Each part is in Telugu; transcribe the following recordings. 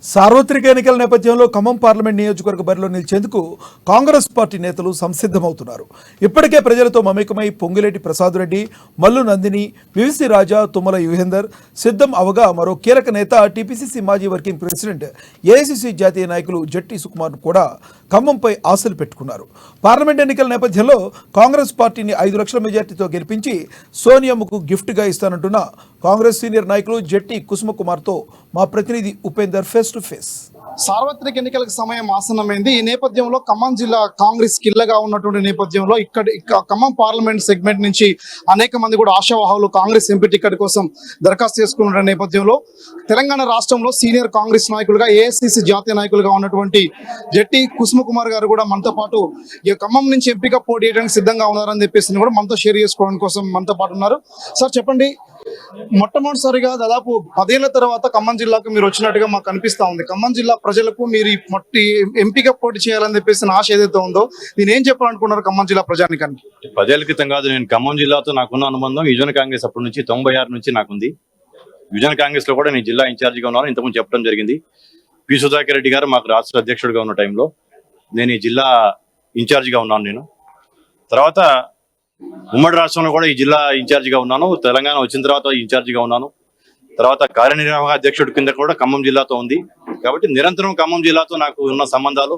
సార్వత్రిక ఎన్నికల నేపథ్యంలో ఖమ్మం పార్లమెంట్ నియోజకవర్గ బరిలో నిలిచేందుకు కాంగ్రెస్ పార్టీ నేతలు సంసిద్ధమవుతున్నారు. ఇప్పటికే ప్రజలతో మమేకమై పొంగిలేటి ప్రసాద్ రెడ్డి, మల్లు నందిని, వివిసి రాజా, తుమ్మల యుగేందర్ సిద్ధం అవగా మరో కీలక నేత టీపీసీసీ మాజీ వర్కింగ్ ప్రెసిడెంట్, ఏఐసీసీ జాతీయ నాయకులు జట్టి సుకుమార్ కూడా ఖమ్మంపై ఆశలు పెట్టుకున్నారు. పార్లమెంట్ ఎన్నికల నేపథ్యంలో కాంగ్రెస్ పార్టీని 5 లక్షల మెజార్టీతో గెలిపించి సోనియామ్మకు గిఫ్ట్గా ఇస్తానంటున్న కాంగ్రెస్ సీనియర్ నాయకులు జట్టి కుసుమకుమార్తో మా ప్రతినిధి ఉపేందర్ ఫేస్ టు ఫేస్. సార్వత్రిక ఎన్నికలకు సమయం ఆసన్నమైంది. ఈ నేపథ్యంలో ఖమ్మం జిల్లా కాంగ్రెస్ కిల్లగా ఉన్నటువంటి నేపథ్యంలో ఇక్కడ ఖమ్మం పార్లమెంట్ సెగ్మెంట్ నుంచి అనేక మంది కూడా ఆశావాహులు కాంగ్రెస్ ఎంపీ టికెట్ కోసం దరఖాస్తు చేసుకున్న నేపథ్యంలో తెలంగాణ రాష్ట్రంలో సీనియర్ కాంగ్రెస్ నాయకులుగా, ఏఐసీసీ జాతీయ నాయకులుగా ఉన్నటువంటి జట్టి కుసుమకుమార్ గారు కూడా మనతో పాటు ఈ ఖమ్మం నుంచి ఎంపీగా పోటీ చేయడానికి సిద్ధంగా ఉన్నారని చెప్పేసి కూడా మనతో షేర్ చేసుకోవడం కోసం మనతో పాటు ఉన్నారు. సార్ చెప్పండి, మొట్టమొదటిసారిగా దాదాపు 10 ఏళ్ల తర్వాత ఖమ్మం జిల్లాకు మీరు వచ్చినట్టుగా మాకు అనిపిస్తా ఉంది. ఖమ్మం జిల్లా ప్రజలకు మీరు ఎంపీగా పోటీ చేయాలని చెప్పేసి ఆశ ఏదైతే ఉందో దీని ఏం చెప్పాలనుకున్నారు ఖమ్మం జిల్లా ప్రజానికానికి? 10 ఏళ్ల క్రితం కాదు, నేను ఖమ్మం జిల్లాతో నాకున్న అనుబంధం యువజన కాంగ్రెస్ అప్పటి నుంచి 96 నుంచి నాకుంది. యువజన కాంగ్రెస్ లో కూడా నేను జిల్లా ఇన్ఛార్జిగా ఉన్నాను. ఇంతకుముందు చెప్పడం జరిగింది. పి సుధాకర్ రెడ్డి గారు మాకు రాష్ట్ర అధ్యక్షుడిగా ఉన్న టైంలో నేను ఈ జిల్లా ఇన్ఛార్జిగా ఉన్నాను. నేను తర్వాత ఉమ్మడి రాష్ట్రంలో కూడా ఈ జిల్లా ఇన్ఛార్జిగా ఉన్నాను. తెలంగాణ వచ్చిన తర్వాత ఇన్ఛార్జిగా ఉన్నాను. తర్వాత కార్యనిర్వాహక అధ్యక్షుడి కింద కూడా ఖమ్మం జిల్లాతో ఉంది. కాబట్టి నిరంతరం ఖమ్మం జిల్లాతో నాకు ఉన్న సంబంధాలు,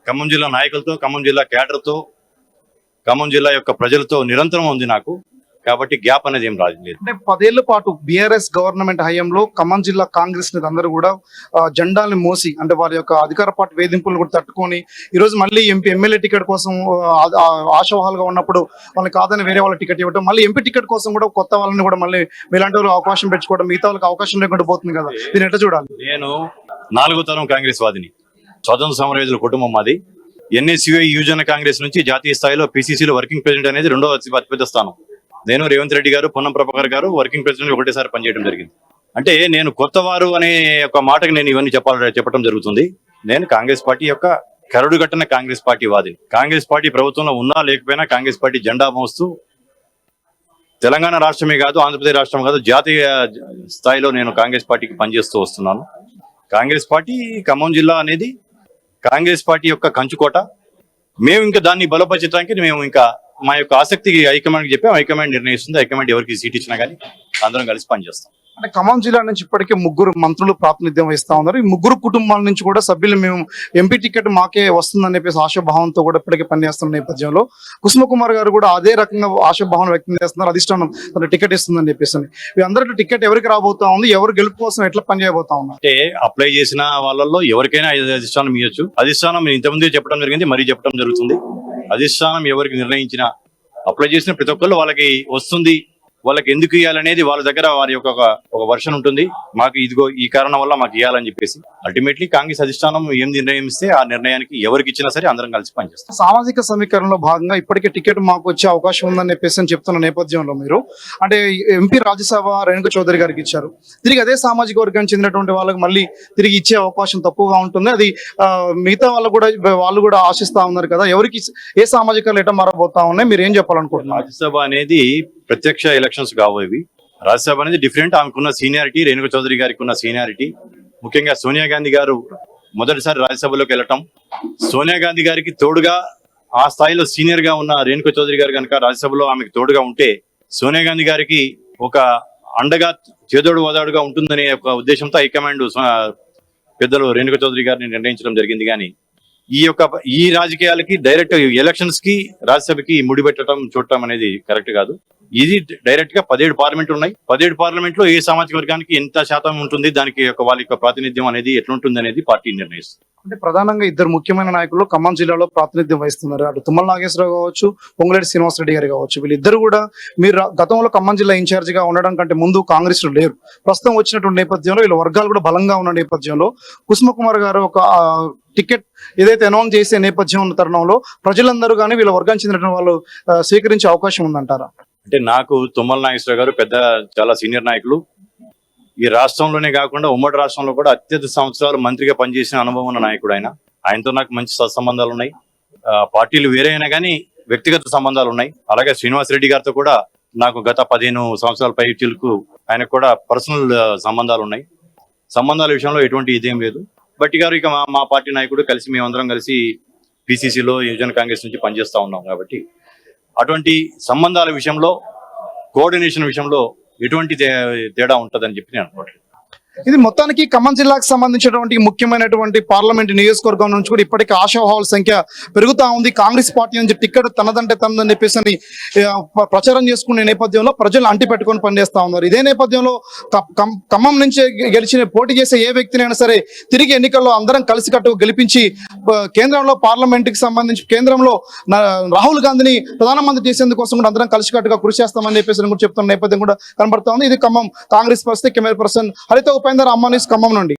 ఖమ్మం జిల్లా నాయకులతో, ఖమ్మం జిల్లా క్యాడర్తో, ఖమ్మం జిల్లా యొక్క ప్రజలతో నిరంతరం ఉంది నాకు. కాబట్టి గ్యాప్ అనేది ఏం రాలేదు. అంటే 10 ఏళ్ల పాటు బీఆర్ఎస్ గవర్నమెంట్ హయాంలో ఖమ్మం జిల్లా కాంగ్రెస్ అందరూ కూడా జెండాలను మోసి, అంటే వారి యొక్క అధికార పార్టీ వేధింపులు కూడా తట్టుకొని ఈ రోజు మళ్ళీ ఎమ్మెల్యే టికెట్ కోసం ఆశావాహాలుగా ఉన్నప్పుడు వాళ్ళకి కాదని వేరే వాళ్ళ టికెట్ ఇవ్వడం, మళ్ళీ ఎంపీ టికెట్ కోసం కూడా కొత్త వాళ్ళని కూడా మళ్ళీ మీలాంటి వాళ్ళు అవకాశం పెంచుకోవడం, మిగతా వాళ్ళకి అవకాశం లేకుండా పోతుంది కదా, దీన్ని ఎట్లా చూడాలి? నేను 4వ తరం కాంగ్రెస్ వాదిని. స్వతంత్ర సమరయోధుల కుటుంబం మాది. ఎన్ఎస్యుఐ యువజన కాంగ్రెస్ నుంచి జాతీయ స్థాయిలో పిసిసిలో వర్కింగ్ ప్రెసిడెంట్ అనేది 2వ అతిపెద్ద స్థానం. నేను, రేవంత్ రెడ్డి గారు, పొన్నం ప్రభాకర్ గారు వర్కింగ్ ప్రెసిడెంట్ ఒకటేసారి పనిచేయడం జరిగింది. అంటే నేను కొత్తవారు అనే ఒక మాటకు నేను ఇవన్నీ చెప్పడం జరుగుతుంది. నేను కాంగ్రెస్ పార్టీ యొక్క కరడు కట్టిన కాంగ్రెస్ పార్టీ వాదిని. కాంగ్రెస్ పార్టీ ప్రభుత్వంలో ఉన్నా లేకపోయినా కాంగ్రెస్ పార్టీ జెండా మోస్తూ తెలంగాణ రాష్ట్రమే కాదు, ఆంధ్రప్రదేశ్ రాష్ట్రం కాదు, జాతీయ స్థాయిలో నేను కాంగ్రెస్ పార్టీకి పనిచేస్తూ వస్తున్నాను. కాంగ్రెస్ పార్టీ ఖమ్మం జిల్లా అనేది కాంగ్రెస్ పార్టీ యొక్క కంచుకోట. మేము ఇంకా దాన్ని బలపరచడానికి మేము ఇంకా మా యొక్క ఆసక్తికి హైకమాండ్కి చెప్పాం. హైకమాండ్ నిర్ణయిస్తుంది. హైకమాండ్ ఎవరికి సీట్ ఇచ్చినా కానీ అందరం కలిసి పనిచేస్తాం. అంటే ఖమ్మం జిల్లా నుంచి ఇప్పటికే 3 మంత్రులు ప్రాతినిధ్యం వహిస్తా ఉన్నారు. ఈ 3 కుటుంబాల నుంచి కూడా సభ్యులు మేము ఎంపీ టికెట్ మాకే వస్తుందని చెప్పేసి ఆశాభావంతో కూడా ఇప్పటికే పనిచేస్తున్న నేపథ్యంలో కుసుమకుమార్ గారు కూడా అదే రకంగా ఆశాభావం వ్యక్తం చేస్తున్నారు. అధిష్టానం తన టికెట్ ఇస్తుందని చెప్పేసి. అందరికీ టికెట్ ఎవరికి రాబోతా ఉంది, ఎవరు గెలుపు కోసం ఎట్లా పనిచేయబోతా ఉన్నారు? అంటే అప్లై చేసిన వాళ్ళల్లో ఎవరికైనా అధిష్టానం ఇవ్వచ్చు. అధిష్టానం ఇంతకుముందే చెప్పడం జరిగింది, మరీ చెప్పడం జరుగుతుంది. అధిష్టానం ఎవరికి నిర్ణయించినా అప్లై చేసిన ప్రతి ఒక్కళ్ళు వాళ్ళకి వస్తుంది. వాళ్ళకి ఎందుకు ఇవ్వాలనేది వాళ్ళ దగ్గర వారి యొక్క ఒక వర్షన్ ఉంటుంది. మాకు ఇదిగో ఈ కారణం వల్ల మాకు ఇవ్వాలని చెప్పేసి అల్టిమేట్లీ కాంగ్రెస్ అధిష్టానం ఏం నిర్ణయం ఇస్తే ఆ నిర్ణయానికి ఎవరికి ఇచ్చినా సరే అందరం కలిసి పనిచేస్తాం. సామాజిక సమీకరణలో భాగంగా ఇప్పటికే టికెట్ మాకు వచ్చే అవకాశం ఉందని చెప్పేసి చెప్తున్న నేపథ్యంలో మీరు అంటే ఎంపీ రాజ్యసభ రేణుకా చౌదరి గారికి ఇచ్చారు. తిరిగి అదే సామాజిక వర్గానికి చెందినటువంటి వాళ్ళకి మళ్ళీ తిరిగి ఇచ్చే అవకాశం తక్కువగా ఉంటుంది. అది మిగతా వాళ్ళు కూడా ఆశిస్తా ఉన్నారు కదా, ఎవరికి ఏ సామాజిక ఎట మారబోతా ఉన్నాయి, మీరు ఏం చెప్పాలనుకుంటున్నారు? రాజ్యసభ అనేది ప్రత్యక్ష ఎలక్షన్స్ కావు. ఇవి రాజ్యసభ అనేది డిఫరెంట్. ఆమెకున్న సీనియారిటీ, రేణుకా చౌదరి గారికి ఉన్న సీనియారిటీ, ముఖ్యంగా సోనియా గాంధీ గారు మొదటిసారి రాజ్యసభలోకి వెళ్ళటం, సోనియా గాంధీ గారికి తోడుగా ఆ స్థాయిలో సీనియర్ గా ఉన్న రేణుకా చౌదరి గారు కనుక రాజ్యసభలో ఆమెకు తోడుగా ఉంటే సోనియా గాంధీ గారికి ఒక అండగా, చేదోడు వదాడుగా ఉంటుందనే ఒక ఉద్దేశంతో హైకమాండ్ పెద్దలు రేణుకా చౌదరి గారిని నిర్ణయించడం జరిగింది. కానీ ఈ రాజకీయాలకి డైరెక్ట్ ఎలక్షన్స్ కి రాజ్యసభకి ముడిపెట్టడం చూడటం అనేది కరెక్ట్ కాదు. ఇది డైరెక్ట్ గా 17 పార్లమెంట్ ఉన్నాయి. 17 పార్లమెంట్ లో ఏ సామాజిక వర్గానికి ఎంత శాతం ఉంటుంది, దానికి వాళ్ళ యొక్క ప్రాతినిధ్యం అనేది ఎట్లుంటుంది అనేది పార్టీ నిర్ణయిస్తుంది. అంటే ప్రధానంగా 2 ముఖ్యమైన నాయకులు ఖమ్మం జిల్లాలో ప్రాతినిధ్యం వహిస్తున్నారు. అటు తుమ్మల నాగేశ్వరరావు కావచ్చు, పొంగులేటి శ్రీనివాసరెడ్డి గారు కావచ్చు. వీళ్ళిద్దరు కూడా మీరు గతంలో ఖమ్మం జిల్లా ఇన్ఛార్జ్ గా ఉండడం కంటే ముందు కాంగ్రెస్ లో లేరు. ప్రస్తుతం వచ్చినటువంటి నేపథ్యంలో వీళ్ళ వర్గాలు కూడా బలంగా ఉన్న నేపథ్యంలో కుసుమకుమార్ గారు ఒక టికెట్ ఏదైతే అనౌన్స్ చేసే నేపథ్యం ఉన్న తరుణంలో ప్రజలందరూ కానీ వీళ్ళ వర్గానికి చెందినటువంటి వాళ్ళు స్వీకరించే అవకాశం ఉందంటారా? అంటే నాకు తుమ్మల నాగేశ్వరరావు గారు చాలా సీనియర్ నాయకులు. ఈ రాష్ట్రంలోనే కాకుండా ఉమ్మడి రాష్ట్రంలో కూడా అత్యధిక సంవత్సరాలు మంత్రిగా పనిచేసిన అనుభవం ఉన్న నాయకుడు ఆయన. ఆయనతో నాకు మంచి సత్సంబంధాలు ఉన్నాయి. పార్టీలు వేరే అయినా కానీ వ్యక్తిగత సంబంధాలు ఉన్నాయి. అలాగే శ్రీనివాసరెడ్డి గారితో కూడా నాకు గత 15 సంవత్సరాల పైచిలకు ఆయనకు కూడా పర్సనల్ సంబంధాలు ఉన్నాయి. సంబంధాల విషయంలో ఎటువంటి ఇదేం లేదు. బట్టి గారు ఇక మా పార్టీ నాయకుడు కలిసి మేమందరం కలిసి పిసిసిలో యువజన కాంగ్రెస్ నుంచి పనిచేస్తా ఉన్నాం కాబట్టి అటువంటి సంబంధాల విషయంలో కోఆర్డినేషన్ విషయంలో ఎటువంటి తేడా ఉంటుందని చెప్పి నేను అనుకోవట్లేదు. ఇది మొత్తానికి ఖమ్మం జిల్లాకు సంబంధించినటువంటి ముఖ్యమైనటువంటి పార్లమెంట్ నియోజకవర్గం నుంచి కూడా ఇప్పటికీ ఆశావాహుల సంఖ్య పెరుగుతా ఉంది. కాంగ్రెస్ పార్టీ నుంచి టికెట్ తనదంటే తనదని చెప్పేసి అని ప్రచారం చేసుకునే నేపథ్యంలో ప్రజలు అంటి పెట్టుకొని పనిచేస్తా ఉన్నారు. ఇదే నేపథ్యంలో ఖమ్మం నుంచి పోటీ చేసే ఏ వ్యక్తినైనా సరే తిరిగి ఎన్నికల్లో అందరం కలిసికట్టుగా గెలిపించి కేంద్రంలో పార్లమెంట్కి సంబంధించి కేంద్రంలో రాహుల్ గాంధీని ప్రధానమంత్రి చేసేందుకోసం కూడా అందరం కలిసికట్టుగా కృషి చేస్తామని చెప్పేసి కూడా చెప్తున్న నేపథ్యం కూడా కనబడతా ఉంది. ఇది ఖమ్మం కాంగ్రెస్ పరిస్థితి. కెమెరా పర్సన్ హరిత ఉపేందర్, అమ్మ న్యూస్, ఖమ్మం నుండి.